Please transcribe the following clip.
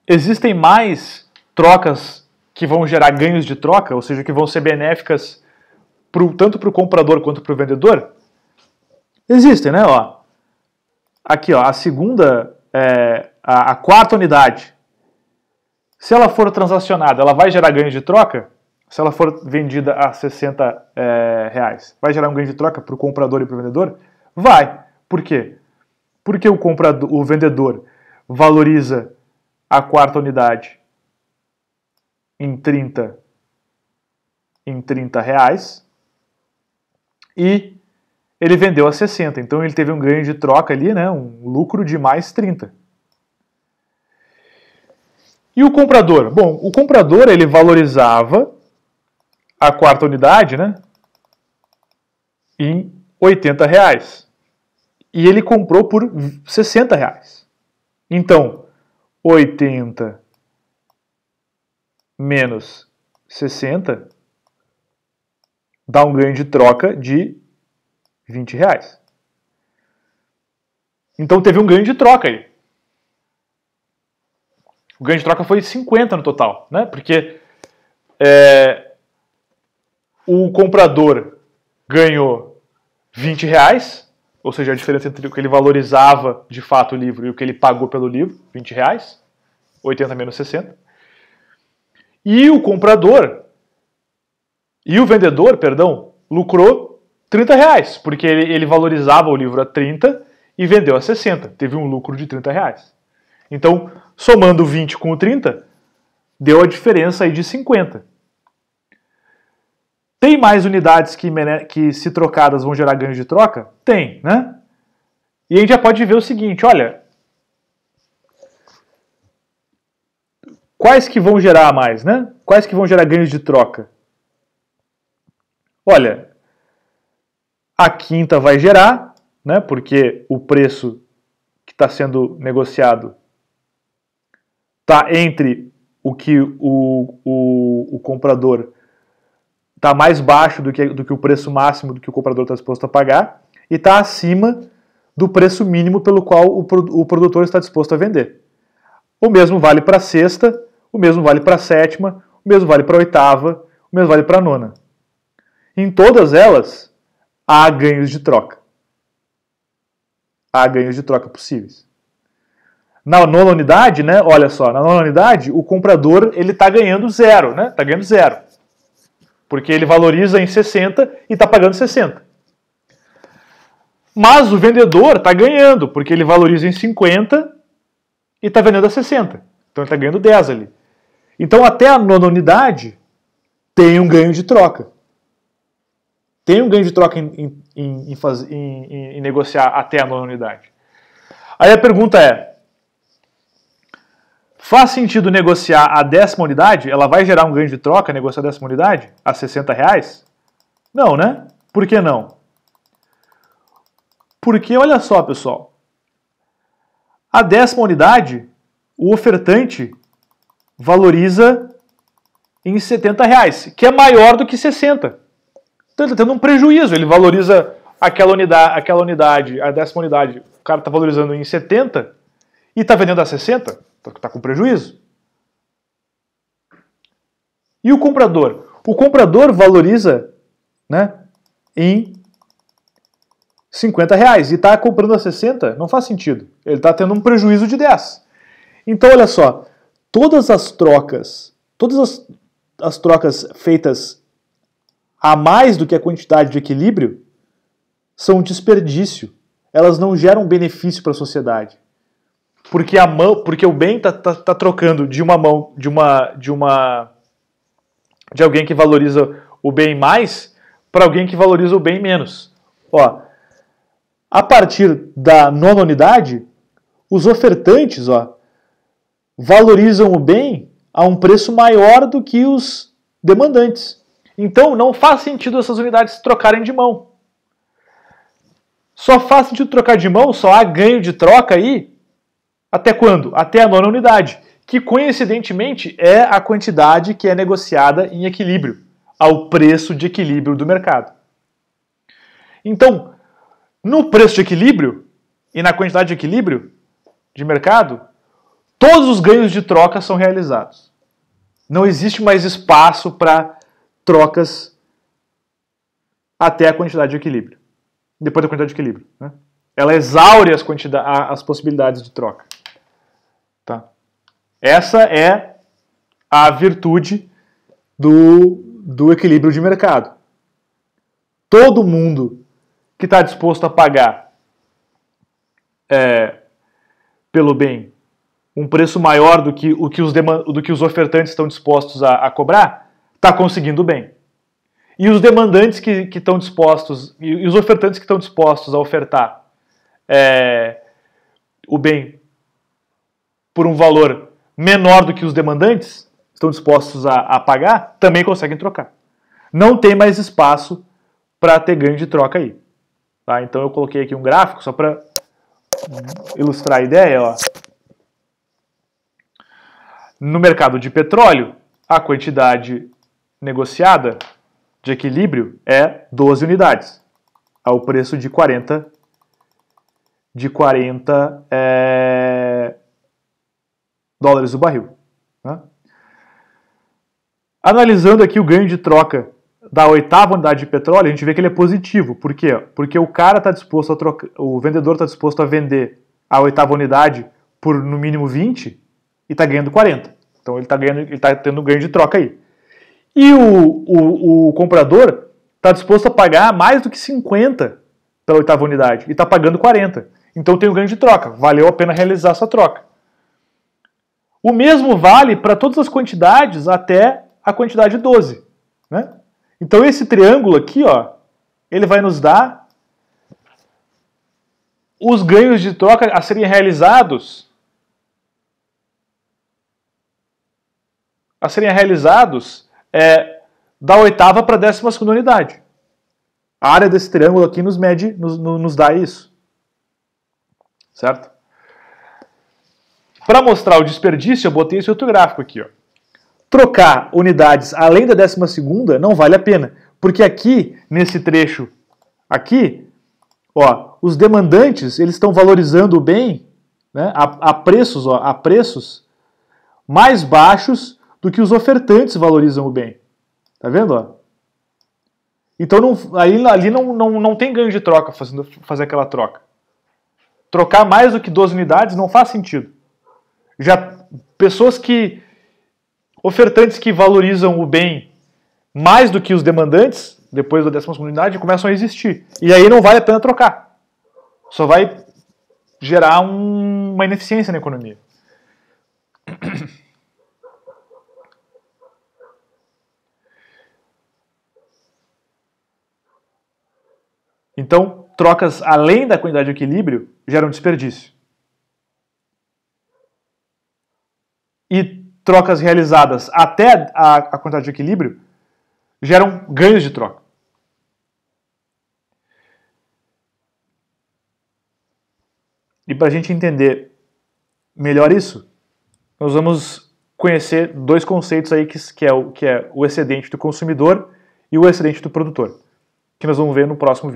existem mais trocas que vão gerar ganhos de troca, ou seja, que vão ser benéficas tanto para o comprador quanto para o vendedor? Existem, né? Ó, aqui, ó, a segunda, a quarta unidade. Se ela for transacionada, ela vai gerar ganho de troca? Se ela for vendida a 60 reais, vai gerar um ganho de troca para o comprador e para o vendedor? Vai. Por quê? Porque o vendedor valoriza a quarta unidade em 30 reais e ele vendeu a 60. Então ele teve um ganho de troca ali, né, um lucro de mais 30. E o comprador? Bom, o comprador ele valorizava a quarta unidade, né, em 80 reais. E ele comprou por 60 reais. Então, 80 menos 60 dá um ganho de troca de 20 reais. Então teve um ganho de troca aí. O ganho de troca foi 50 no total, né? Porque o comprador ganhou 20 reais, ou seja, a diferença entre o que ele valorizava de fato o livro e o que ele pagou pelo livro, 20 reais, 80 menos 60. E o vendedor, lucrou 30 reais, porque ele valorizava o livro a 30 e vendeu a 60. Teve um lucro de 30 reais. Então, somando o 20 com o 30, deu a diferença aí de 50. Tem mais unidades que se trocadas vão gerar ganho de troca? Tem, né? E a gente já pode ver o seguinte, olha, quais que vão gerar mais, né? Quais que vão gerar ganhos de troca? Olha, a quinta vai gerar, né? Porque o preço que está sendo negociado está entre o que o comprador está mais baixo do que o preço máximo do que o comprador está disposto a pagar e está acima do preço mínimo pelo qual o produtor está disposto a vender. O mesmo vale para a sexta, o mesmo vale para a sétima, o mesmo vale para a oitava, o mesmo vale para a nona. Em todas elas, há ganhos de troca. Há ganhos de troca possíveis. Na nona unidade, né, olha só, na nona unidade, o comprador ele está ganhando zero, né? Está ganhando zero. Porque ele valoriza em 60 e está pagando 60. Mas o vendedor está ganhando, porque ele valoriza em 50 e está vendendo a 60. Então ele está ganhando 10 ali. Então até a nona unidade tem um ganho de troca. Tem um ganho de troca em negociar até a nona unidade. Aí a pergunta é, faz sentido negociar a 10ª unidade? Ela vai gerar um ganho de troca, negociar a 10ª unidade? A 60 reais? Não, né? Por que não? Porque, olha só, pessoal, a 10ª unidade, o ofertante valoriza em 70 reais, que é maior do que 60. Então ele está tendo um prejuízo, ele valoriza aquela unidade, a 10ª unidade, o cara está valorizando em 70 e está vendendo a 60, está com prejuízo. E o comprador? O comprador valoriza, né, em 50 reais e está comprando a 60, não faz sentido. Ele está tendo um prejuízo de 10. Então, olha só, todas as trocas feitas a mais do que a quantidade de equilíbrio são um desperdício. Elas não geram benefício para a sociedade. Porque o bem está trocando de uma mão de alguém que valoriza o bem mais para alguém que valoriza o bem menos. Ó, a partir da nona unidade, os ofertantes, ó, valorizam o bem a um preço maior do que os demandantes. Então não faz sentido essas unidades trocarem de mão. Só faz sentido trocar de mão, só há ganho de troca aí, até quando? Até a nona unidade, que coincidentemente é a quantidade que é negociada em equilíbrio, ao preço de equilíbrio do mercado. Então, no preço de equilíbrio e na quantidade de equilíbrio de mercado, todos os ganhos de troca são realizados. Não existe mais espaço para trocas até a quantidade de equilíbrio. Depois da quantidade de equilíbrio. Né? Ela exaure as possibilidades de troca. Tá? Essa é a virtude do equilíbrio de mercado. Todo mundo que está disposto a pagar pelo bem um preço maior do que os ofertantes estão dispostos a cobrar, está conseguindo o bem. E os demandantes que estão dispostos, e os ofertantes que estão dispostos a ofertar o bem por um valor menor do que os demandantes estão dispostos a pagar, também conseguem trocar. Não tem mais espaço para ter ganho de troca aí. Tá? Então eu coloquei aqui um gráfico só para ilustrar a ideia. Ó. No mercado de petróleo, a quantidade negociada de equilíbrio é 12 unidades, ao preço de 40 dólares o barril. Né? Analisando aqui o ganho de troca da 8ª unidade de petróleo, a gente vê que ele é positivo. Por quê? Porque o cara está disposto a trocar, o vendedor está disposto a vender a 8ª unidade por no mínimo 20 e está ganhando 40. Então ele está tendo ganho de troca aí. E o comprador está disposto a pagar mais do que 50 pela 8ª unidade e está pagando 40. Então tem um ganho de troca. Valeu a pena realizar essa troca. O mesmo vale para todas as quantidades até a quantidade 12. Né? Então esse triângulo aqui, ó, ele vai nos dar os ganhos de troca a serem realizados da 8ª para a 12ª unidade. A área desse triângulo aqui nos dá isso. Certo? Para mostrar o desperdício, eu botei esse outro gráfico aqui. Ó. Trocar unidades além da 12ª não vale a pena. Porque aqui, nesse trecho aqui, ó, os demandantes eles estão valorizando o bem, né, a preços mais baixos do que os ofertantes valorizam o bem. Tá vendo? Ó? Então ali não tem ganho de troca fazer aquela troca. Trocar mais do que 12 unidades não faz sentido. Já ofertantes que valorizam o bem mais do que os demandantes, depois da 12ª unidade, começam a existir. E aí não vale a pena trocar. Só vai gerar uma ineficiência na economia. Então, trocas além da quantidade de equilíbrio geram desperdício. E trocas realizadas até a quantidade de equilíbrio geram ganhos de troca. E para a gente entender melhor isso, nós vamos conhecer dois conceitos aí que é o excedente do consumidor e o excedente do produtor, que nós vamos ver no próximo vídeo.